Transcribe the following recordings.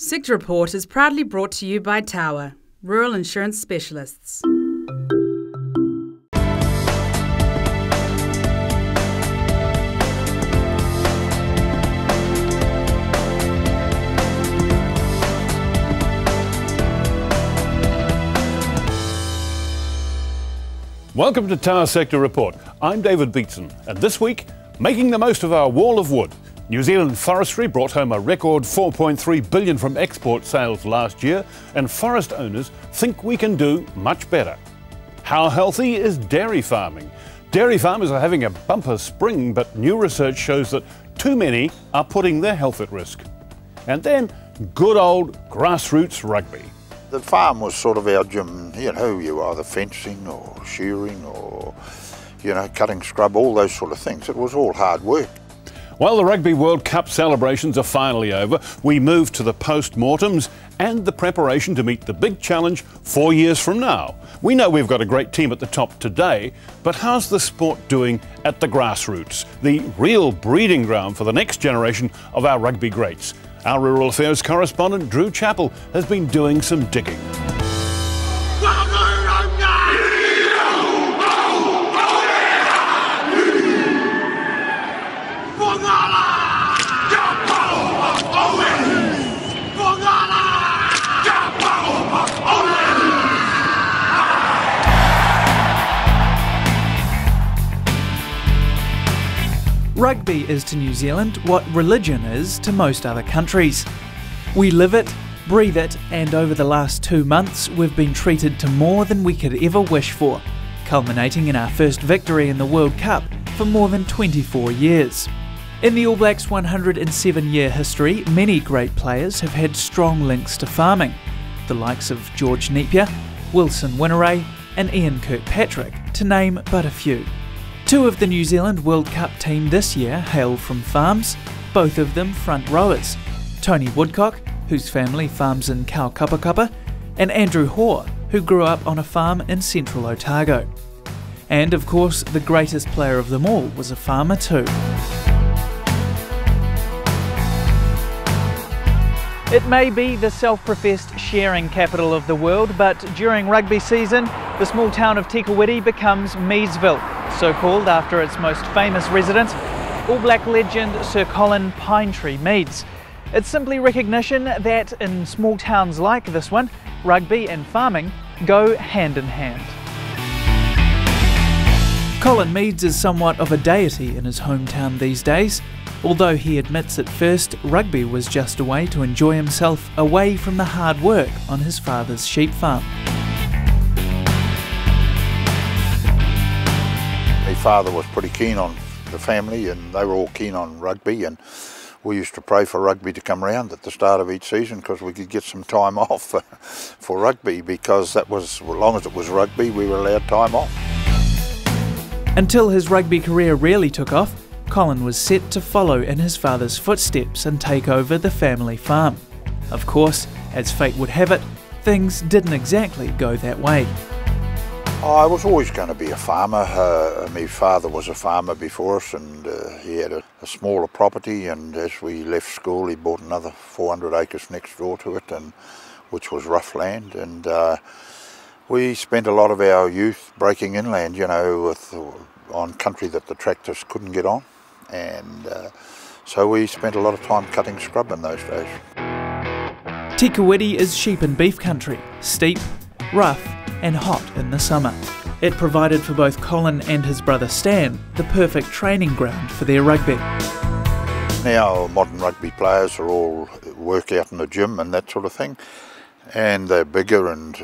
Sector Report is proudly brought to you by Tower, Rural Insurance Specialists. Welcome to Tower Sector Report. I'm David Beatson, and this week, making the most of our wall of wood. New Zealand forestry brought home a record $4.3 billion from export sales last year, and forest owners think we can do much better. How healthy is dairy farming? Dairy farmers are having a bumper spring, but new research shows that too many are putting their health at risk. And then, good old grassroots rugby. The farm was sort of our gym, you either fencing or shearing or, cutting scrub, all those sort of things. It was all hard work. While the Rugby World Cup celebrations are finally over, we move to the post-mortems and the preparation to meet the big challenge 4 years from now. We know we've got a great team at the top today, but how's the sport doing at the grassroots, the real breeding ground for the next generation of our rugby greats? Our Rural Affairs correspondent Drew Chappell has been doing some digging. Rugby is to New Zealand what religion is to most other countries. We live it, breathe it, and over the last 2 months we've been treated to more than we could ever wish for, culminating in our first victory in the World Cup for more than 24 years. In the All Blacks' 107-year history, many great players have had strong links to farming, the likes of George Napier, Wilson Winteray and Ian Kirkpatrick, to name but a few. Two of the New Zealand World Cup team this year hail from farms, both of them front rowers. Tony Woodcock, whose family farms in Kaukapakapa, and Andrew Hoare, who grew up on a farm in central Otago. And of course, the greatest player of them all was a farmer too. It may be the self-professed shearing capital of the world, but during rugby season, the small town of Tikawiti becomes Meadsville, so called after its most famous resident, All Black legend Sir Colin Pinetree Meads. It's simply recognition that in small towns like this one, rugby and farming go hand in hand. Colin Meads is somewhat of a deity in his hometown these days, although he admits at first rugby was just a way to enjoy himself away from the hard work on his father's sheep farm. My father was pretty keen on the family and they were all keen on rugby, and we used to pray for rugby to come round at the start of each season because we could get some time off for rugby, because that was, as long as it was rugby, we were allowed time off. Until his rugby career really took off, Colin was set to follow in his father's footsteps and take over the family farm. Of course, as fate would have it, things didn't exactly go that way. I was always going to be a farmer. My father was a farmer before us, and he had a smaller property, and as we left school he bought another 400 acres next door to it, and which was rough land, and we spent a lot of our youth breaking inland, on country that the tractors couldn't get on, and so we spent a lot of time cutting scrub in those days. Tikawiti is sheep and beef country, steep, rough and hot in the summer. It provided for both Colin and his brother Stan the perfect training ground for their rugby. Now modern rugby players are all work out in the gym and that sort of thing, and they're bigger and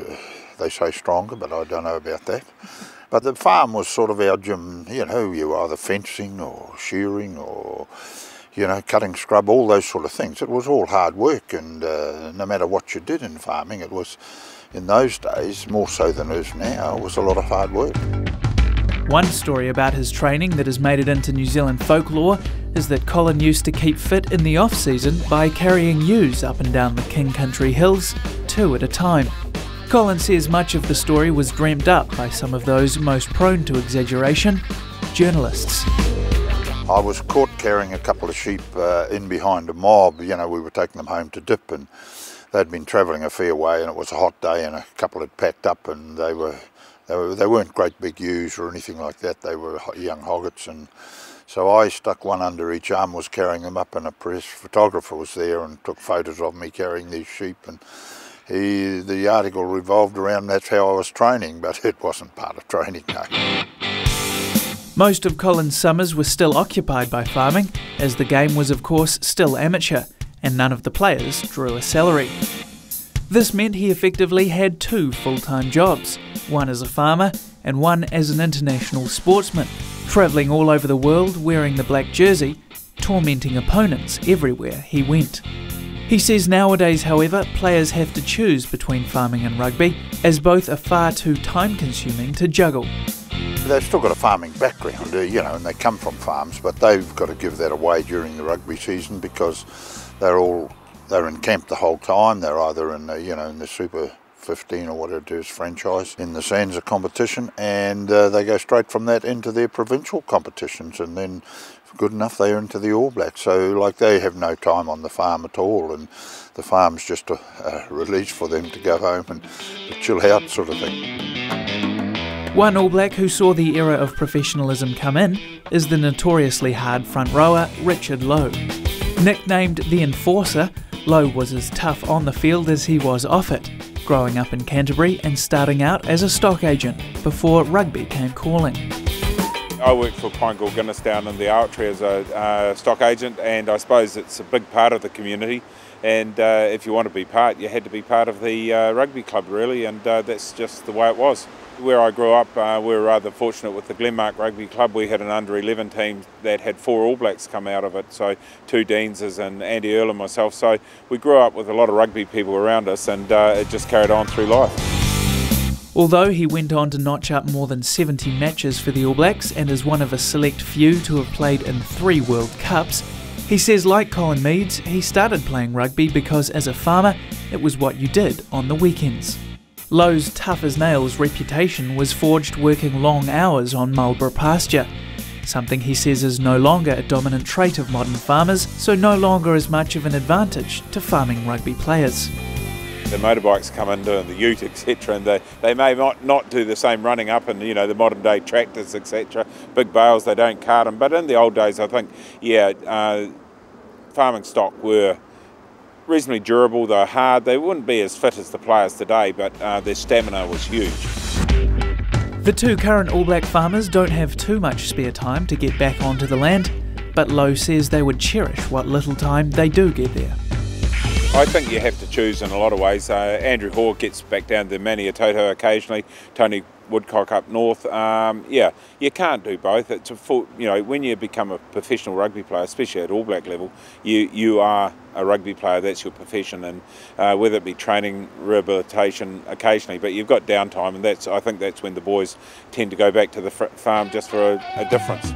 they say stronger, but I don't know about that. But the farm was sort of our gym, you were either fencing or shearing or, cutting scrub, all those sort of things. It was all hard work, and no matter what you did in farming, it was, in those days, more so than it is now, it was a lot of hard work. One story about his training that has made it into New Zealand folklore is that Colin used to keep fit in the off-season by carrying ewes up and down the King Country hills, 2 at a time. Colin says much of the story was dreamt up by some of those most prone to exaggeration, journalists. I was caught carrying a couple of sheep in behind a mob. We were taking them home to dip, and they'd been travelling a fair way, and it was a hot day, and a couple had packed up, and they weren't great big ewes or anything like that. They were young hoggets, and so I stuck one under each arm, was carrying them up, and a press photographer was there and took photos of me carrying these sheep. And the article revolved around that's how I was training, but it wasn't part of training, no. Most of Colin's summers were still occupied by farming, as the game was of course still amateur, and none of the players drew a salary. This meant he effectively had 2 full-time jobs, one as a farmer and one as an international sportsman, travelling all over the world wearing the black jersey, tormenting opponents everywhere he went. He says nowadays, however, players have to choose between farming and rugby, as both are far too time-consuming to juggle. They've still got a farming background, and they come from farms, but they've got to give that away during the rugby season because they're in camp the whole time. They're either in the Super 15 or whatever it is franchise in the Sansa competition, and they go straight from that into their provincial competitions, and then if good enough they're into the All Blacks. So they have no time on the farm at all, and the farm's just a release for them to go home and chill out sort of thing. One All Black who saw the era of professionalism come in is the notoriously hard front rower Richard Lowe. Nicknamed the Enforcer, Lowe was as tough on the field as he was off it, growing up in Canterbury and starting out as a stock agent before rugby came calling. I worked for Pinegall Guinness down in the Archery as a stock agent, and I suppose it's a big part of the community, and if you want to be part, you had to be part of the rugby club really, and that's just the way it was. Where I grew up, we were rather fortunate with the Glenmark Rugby Club. We had an under-11 team that had 4 All Blacks come out of it, so 2 Deanses and Andy Earle and myself. So we grew up with a lot of rugby people around us, and it just carried on through life. Although he went on to notch up more than 70 matches for the All Blacks and is one of a select few to have played in 3 World Cups, he says like Colin Meads, he started playing rugby because as a farmer, it was what you did on the weekends. Lowe's tough-as-nails reputation was forged working long hours on Marlborough pasture, something he says is no longer a dominant trait of modern farmers, so no longer as much of an advantage to farming rugby players. The motorbikes come in doing the ute, etc., and they may not do the same running up and the modern day tractors, etc. Big bales, they don't cart them, but in the old days I think, farming stock were reasonably durable. They're hard. They wouldn't be as fit as the players today, but their stamina was huge. The 2 current All Black farmers don't have too much spare time to get back onto the land, but Lowe says they would cherish what little time they do get there. I think you have to choose in a lot of ways. Andrew Hoare gets back down to Maniatoto occasionally, Tony Woodcock up north. You can't do both. It's a full, when you become a professional rugby player, especially at All Black level, you are a rugby player. That's your profession, and whether it be training, rehabilitation, occasionally, but you've got downtime, and I think that's when the boys tend to go back to the farm just for a difference.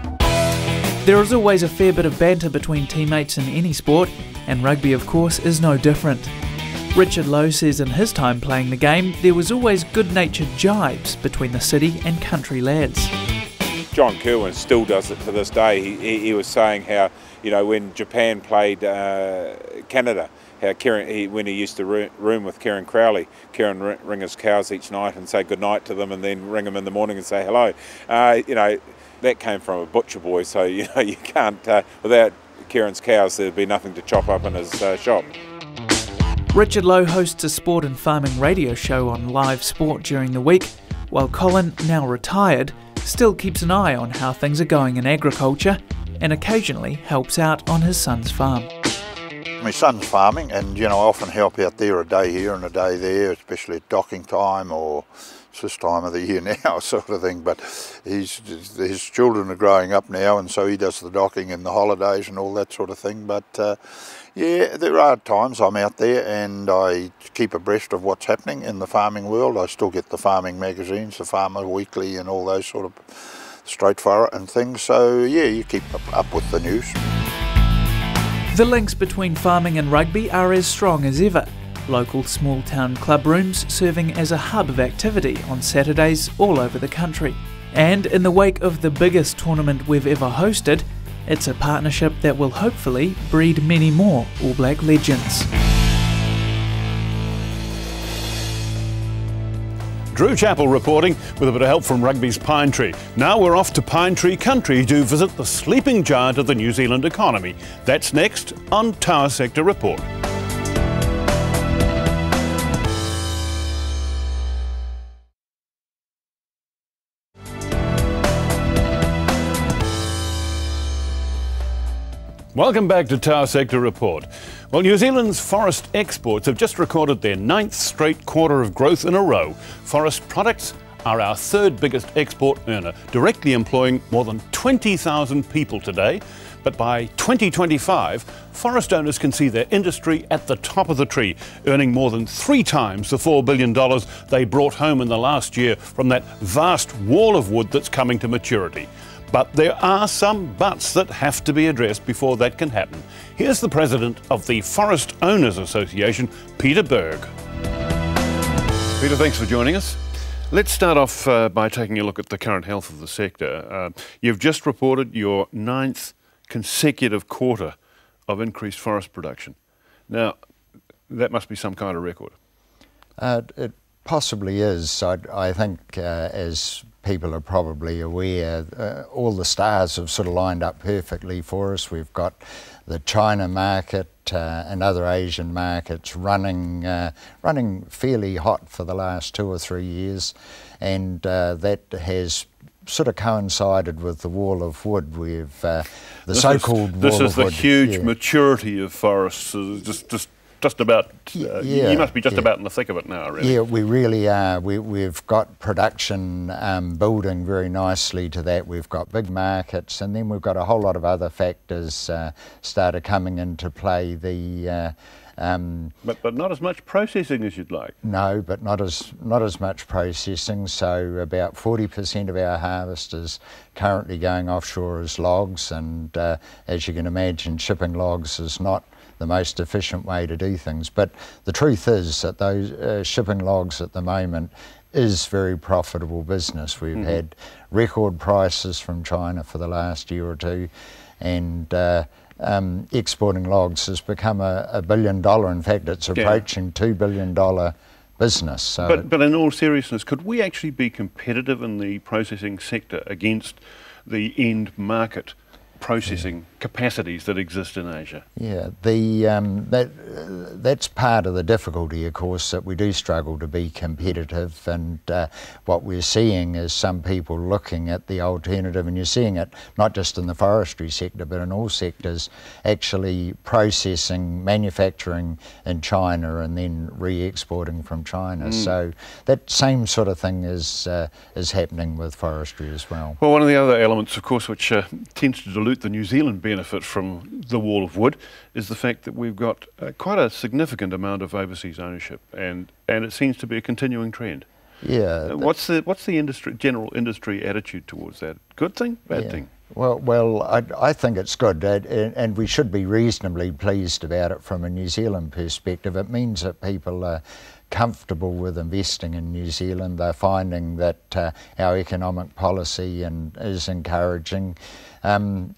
There is always a fair bit of banter between teammates in any sport, and rugby of course is no different. Richard Lowe says in his time playing the game, there was always good-natured jibes between the city and country lads. John Kerwin still does it to this day. He was saying how, when Japan played Canada, how when he used to room with Kieran Crowley, Kieran ring his cows each night and say good night to them, and then ring them in the morning and say hello. That came from a butcher boy, so you can't, without Kieran's cows there'd be nothing to chop up in his shop. Richard Lowe hosts a sport and farming radio show on Live Sport during the week, while Colin, now retired, still keeps an eye on how things are going in agriculture and occasionally helps out on his son's farm. My son's farming, and I often help out there a day here and a day there, especially at docking time, or it's this time of the year now sort of thing, but his children are growing up now, and so he does the docking in the holidays and all that sort of thing. But there are times I'm out there and I keep abreast of what's happening in the farming world. I still get the farming magazines, the Farmer Weekly and all those sort of Straight Forward and things, so you keep up with the news. The links between farming and rugby are as strong as ever. Local small town club rooms serving as a hub of activity on Saturdays all over the country. And in the wake of the biggest tournament we've ever hosted, It's a partnership that will hopefully breed many more All Black legends. Drew Chappell reporting with a bit of help from Rugby's Pine Tree. Now we're off to Pine Tree Country to visit the sleeping giant of the New Zealand economy. That's next on Tower Sector Report. Welcome back to Tower Sector Report. Well, New Zealand's forest exports have just recorded their 9th straight quarter of growth in a row. Forest products are our 3rd biggest export earner, directly employing more than 20,000 people today. But by 2025, forest owners can see their industry at the top of the tree, earning more than 3 times the $4 billion they brought home in the last year from that vast wall of wood that's coming to maturity. But there are some buts that have to be addressed before that can happen. Here's the president of the Forest Owners Association, Peter Berg. Peter, thanks for joining us. Let's start off by taking a look at the current health of the sector. You've just reported your 9th consecutive quarter of increased forest production. Now, that must be some kind of record. It possibly is. I think, as people are probably aware, all the stars have sort of lined up perfectly for us. We've got the China market and other Asian markets running fairly hot for the last 2 or 3 years, and that has sort of coincided with the wall of wood. We've the so-called wall of wood. This is the huge maturity of forests. Just about, you must be just about in the thick of it now, really. Yeah, we really are. We've got production building very nicely to that. We've got big markets, and then we've got a whole lot of other factors started coming into play. But not as much processing as you'd like. No, but not as much processing. So about 40% of our harvest is currently going offshore as logs, and as you can imagine, shipping logs is not the most efficient way to do things. But the truth is that those shipping logs at the moment is very profitable business. We've had record prices from China for the last year or two, and exporting logs has become a $1 billion, in fact it's approaching $2 billion business. So but in all seriousness, could we actually be competitive in the processing sector against the end market processing capacities that exist in Asia? Yeah, that's part of the difficulty, of course, that we do struggle to be competitive, and what we're seeing is some people looking at the alternative, and you're seeing it not just in the forestry sector but in all sectors, actually processing, manufacturing in China and then re-exporting from China. So that same sort of thing is happening with forestry as well. Well, one of the other elements, of course, which tends to dilute the New Zealand benefit from the wall of wood is the fact that we've got quite a significant amount of overseas ownership, and it seems to be a continuing trend. Yeah. What's the general industry attitude towards that? Good thing, bad thing? Well, I think it's good, and we should be reasonably pleased about it from a New Zealand perspective. It means that people are comfortable with investing in New Zealand. They're finding that our economic policy is encouraging, and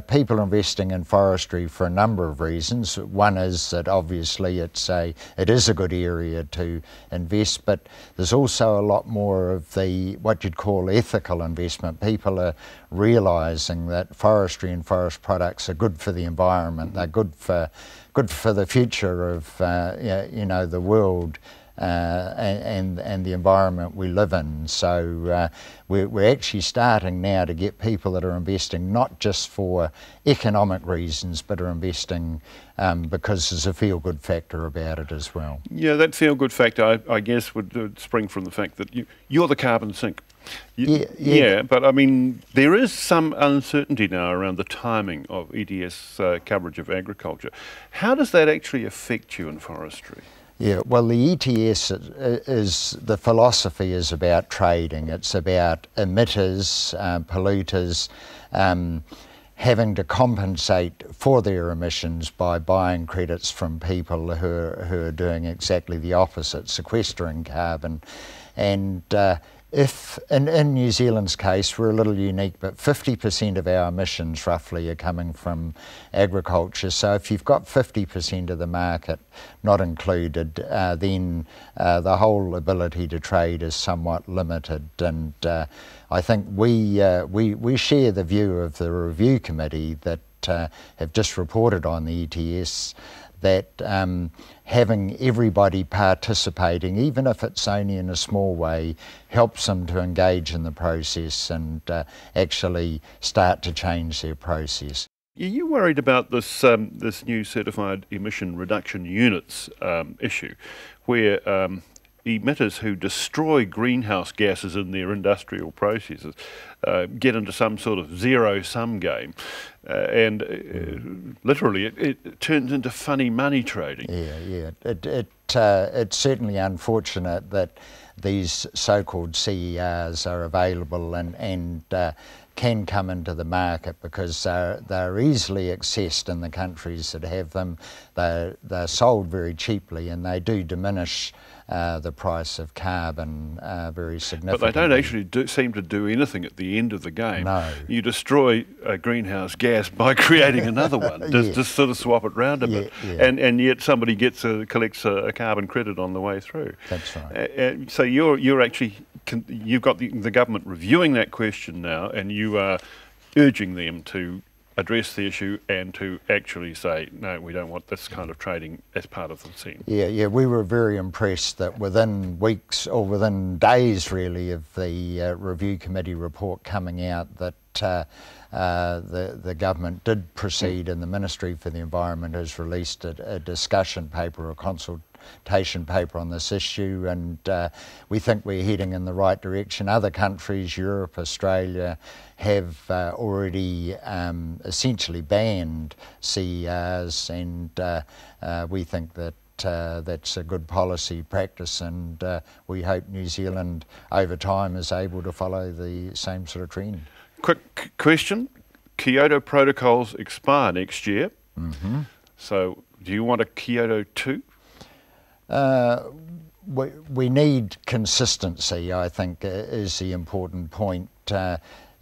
people are investing in forestry for a number of reasons. One is that obviously it is a good area to invest, but there's also a lot more of what you'd call ethical investment. People are realising that forestry and forest products are good for the environment. They're good for the future of the world and the environment we live in. So we're actually starting now to get people that are investing not just for economic reasons, but are investing because there's a feel-good factor about it as well. Yeah, that feel-good factor, I guess, would spring from the fact that you're the carbon sink. Yeah, but I mean, there is some uncertainty now around the timing of ETS coverage of agriculture. How does that actually affect you in forestry? Yeah, well, the ETS the philosophy is about trading. It's about emitters, polluters, having to compensate for their emissions by buying credits from people who are doing exactly the opposite, sequestering carbon. And if, in New Zealand's case, we're a little unique, but 50% of our emissions roughly are coming from agriculture. So if you've got 50% of the market not included, then the whole ability to trade is somewhat limited. And I think we share the view of the review committee that have just reported on the ETS, that having everybody participating, even if it's only in a small way, helps them to engage in the process and actually start to change their process. Are you worried about this this new certified emission reduction units issue, where emitters who destroy greenhouse gases in their industrial processes get into some sort of zero-sum game, and literally it turns into funny money trading? Yeah. It's certainly unfortunate that these so-called CERs are available and can come into the market, because they're easily accessed in the countries that have them. They're sold very cheaply, and they do diminish the price of carbon very significantly. But they don't actually seem to do anything at the end of the game. No. You destroy a greenhouse gas by creating another one. Just sort of swap it round a bit. Yeah. And yet somebody collects a carbon credit on the way through. That's right. So you're actually, you've got the government reviewing that question now, and you are urging them to address the issue and to actually say, no, we don't want this kind of trading as part of the scene. Yeah, we were very impressed that within weeks, or within days really, of the review committee report coming out, that the government did proceed, and the Ministry for the Environment has released a discussion paper, a consultation paper on this issue, and we think we're heading in the right direction. Other countries, Europe, Australia, have already essentially banned CERs, and we think that that's a good policy practice, and we hope New Zealand over time is able to follow the same sort of trend. Quick question, Kyoto protocols expire next year, so do you want a Kyoto 2? We need consistency, I think, is the important point.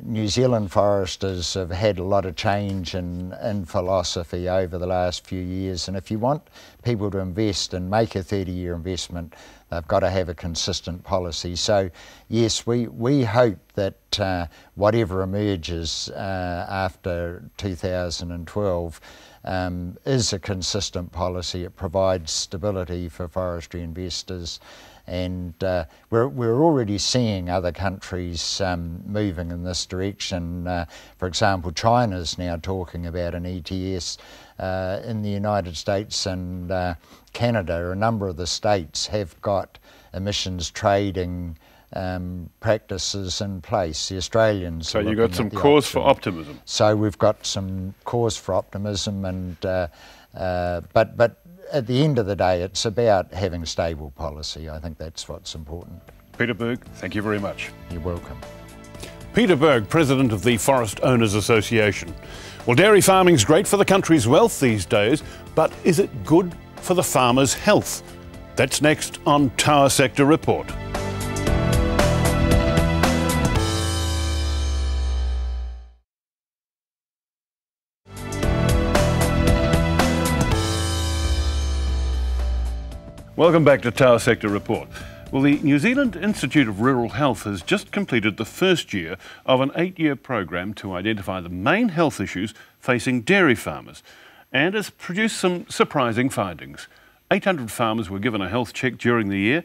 New Zealand foresters have had a lot of change in philosophy over the last few years, and if you want people to invest and make a 30-year investment, they've got to have a consistent policy. So yes, we hope that whatever emerges after 2012 is a consistent policy. It provides stability for forestry investors, and we're already seeing other countries moving in this direction. For example, China's now talking about an ETS. In the United States and Canada, a number of the states have got emissions trading practices in place. The Australians. So you've got some cause for optimism. So we've got some cause for optimism, and but at the end of the day, it's about having stable policy. I think that's what's important. Peter Berg, thank you very much. You're welcome. Peter Berg, President of the Forest Owners Association. Well, dairy farming's great for the country's wealth these days, but is it good for the farmer's health? That's next on Tower Sector Report. Welcome back to Tower Sector Report. Well, the New Zealand Institute of Rural Health has just completed the first year of an 8-year program to identify the main health issues facing dairy farmers, and has produced some surprising findings. 800 farmers were given a health check during the year.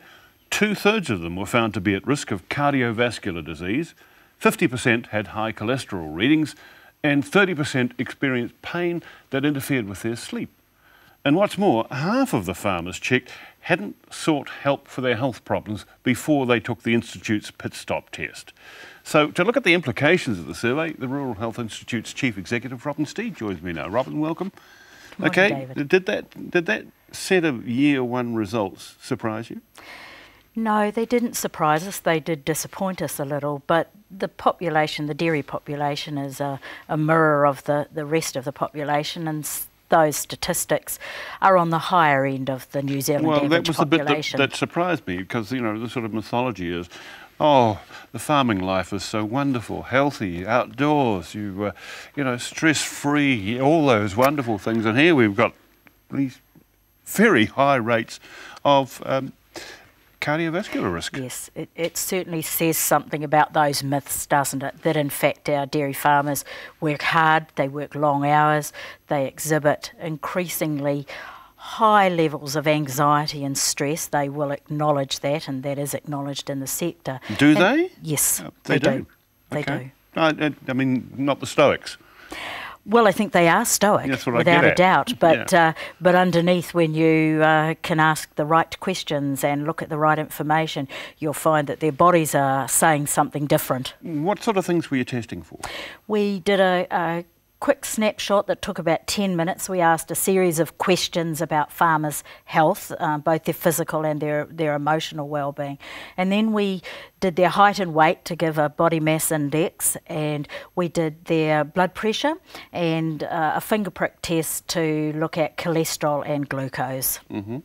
2/3 of them were found to be at risk of cardiovascular disease, 50% had high cholesterol readings, and 30% experienced pain that interfered with their sleep. And what's more, half of the farmers checked hadn't sought help for their health problems before they took the Institute's pit stop test. So to look at the implications of the survey, the Rural Health Institute's Chief Executive, Robin Steed, joins me now. Robin, welcome. Morning, okay, David. Did that set of year one results surprise you? No, they didn't surprise us. They did disappoint us a little, but the population, the dairy population, is a mirror of the rest of the population, and those statistics are on the higher end of the New Zealand average population. Well, that was the bit that surprised me, because, you know, the sort of mythology is Oh, the farming life is so wonderful, healthy, outdoors, you know, stress-free, all those wonderful things. And here we've got these very high rates of cardiovascular risk. Yes, it certainly says something about those myths, doesn't it? That in fact our dairy farmers work hard, they work long hours, they exhibit increasingly high levels of anxiety and stress. They will acknowledge that, and that is acknowledged in the sector. Do they? Yes, they do. They Okay. do. I mean, not the Stoics. Well, I think they are stoic, That's what I without get a at. doubt. But Yeah. but underneath, when you can ask the right questions and look at the right information, you'll find that their bodies are saying something different. What sort of things were you testing for? We did a quick snapshot that took about 10 minutes. We asked a series of questions about farmers' health, both their physical and their emotional well-being. And then we did their height and weight to give a body mass index, and we did their blood pressure and a finger prick test to look at cholesterol and glucose. Mm-hmm.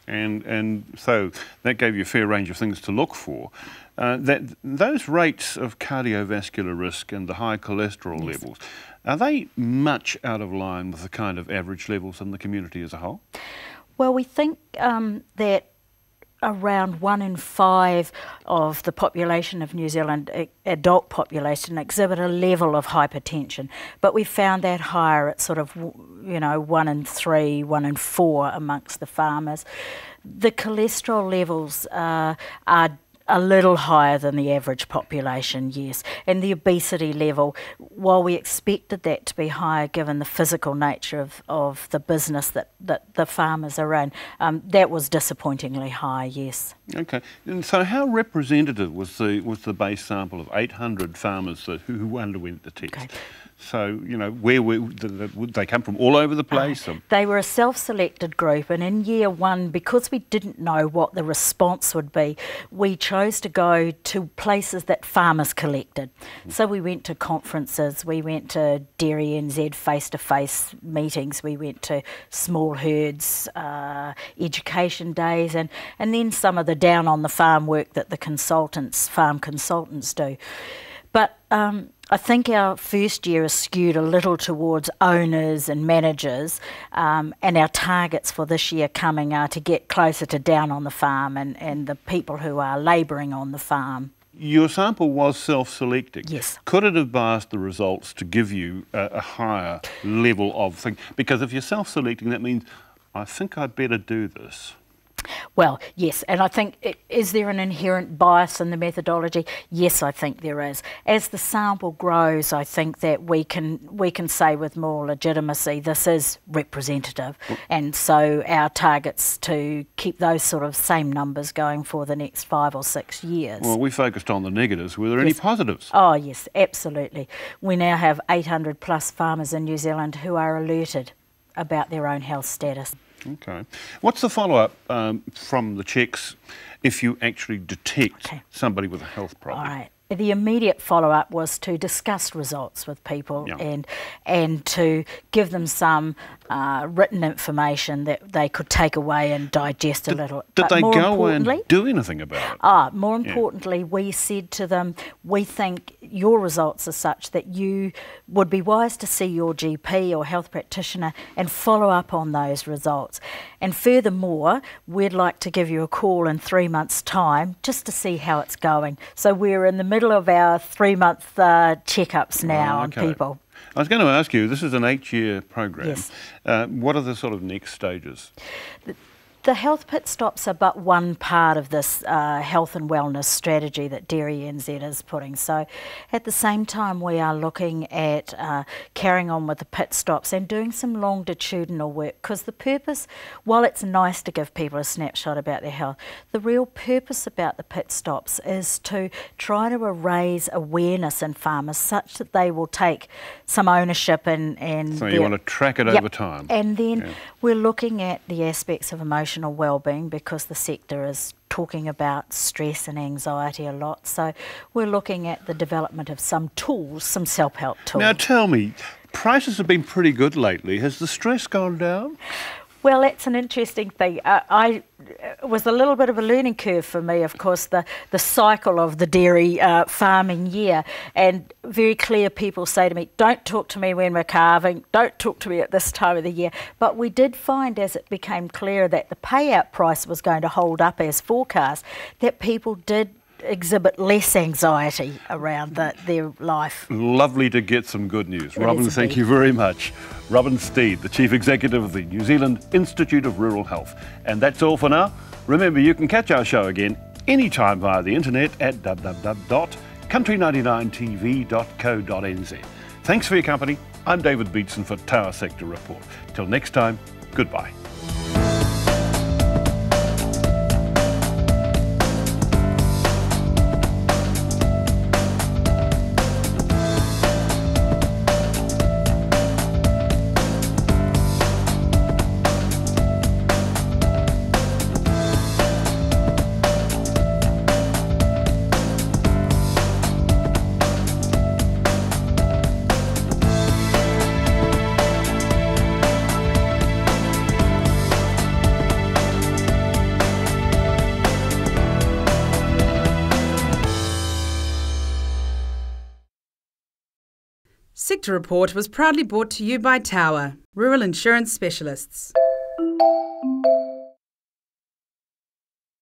And so that gave you a fair range of things to look for. Those rates of cardiovascular risk and the high cholesterol levels, are they much out of line with the kind of average levels in the community as a whole? Well, we think that around 1 in 5 of the population of New Zealand, adult population, exhibit a level of hypertension. But we found that higher at sort of, 1 in 3, 1 in 4 amongst the farmers. The cholesterol levels are a little higher than the average population, yes. And the obesity level, while we expected that to be higher given the physical nature of the business that the farmers are in, that was disappointingly high, yes. Okay. And so how representative was the base sample of 800 farmers who underwent the test? Okay. So, where would they come from? All over the place? They were a self-selected group, and in year one, because we didn't know what the response would be, we chose to go to places that farmers collected. So we went to conferences, we went to Dairy NZ face-to-face meetings, we went to small herds, education days, and then some of the down-on-the-farm work that the farm consultants do. But I think our first year is skewed a little towards owners and managers, and our targets for this year coming are to get closer to down on the farm and the people who are labouring on the farm. Your sample was self-selecting. Yes. Could it have biased the results to give you a higher level of thing? Because if you're self-selecting, that means, I think I'd better do this. Well, yes, and I think, is there an inherent bias in the methodology? Yes, I think there is. As the sample grows, I think that we can say with more legitimacy this is representative, and so our target's to keep those sort of same numbers going for the next 5 or 6 years. Well, we focused on the negatives. Were there any positives? Oh, yes, absolutely. We now have 800 plus farmers in New Zealand who are alerted about their own health status. Okay. What's the follow-up from the checks if you actually detect somebody with a health problem? All right. The immediate follow-up was to discuss results with people and to give them some written information that they could take away and digest a little. Did they go and do anything about it? More importantly, we said to them, we think your results are such that you would be wise to see your GP or health practitioner and follow up on those results. And furthermore, we'd like to give you a call in 3 months' time just to see how it's going. So we're in the middle of our 3-month checkups now on people. I was going to ask you, this is an 8-year program. Yes. What are the sort of next stages? The health pit stops are but one part of this health and wellness strategy that Dairy NZ is putting. So at the same time we are looking at carrying on with the pit stops and doing some longitudinal work, because the purpose, while it's nice to give people a snapshot about their health, the real purpose about the pit stops is to try to raise awareness in farmers such that they will take some ownership and so you want to track it over time. And then we're looking at the aspects of emotional well-being, because the sector is talking about stress and anxiety a lot. So we're looking at the development of some tools, some self-help tools. Now tell me, prices have been pretty good lately. Has the stress gone down? Well, that's an interesting thing. It was a little bit of a learning curve for me, of course, the cycle of the dairy farming year. And very clear people say to me, don't talk to me when we're calving, don't talk to me at this time of the year. But we did find, as it became clearer that the payout price was going to hold up as forecast, that people did exhibit less anxiety around their life. Lovely to get some good news. It Robin, is thank indeed. you very much. Robin Steed, the Chief Executive of the New Zealand Institute of Rural Health. And that's all for now. Remember, you can catch our show again anytime via the internet at www.country99tv.co.nz. Thanks for your company. I'm David Beatson for Tower Sector Report. Till next time, goodbye. Sector Report was proudly brought to you by Tower, Rural Insurance Specialists.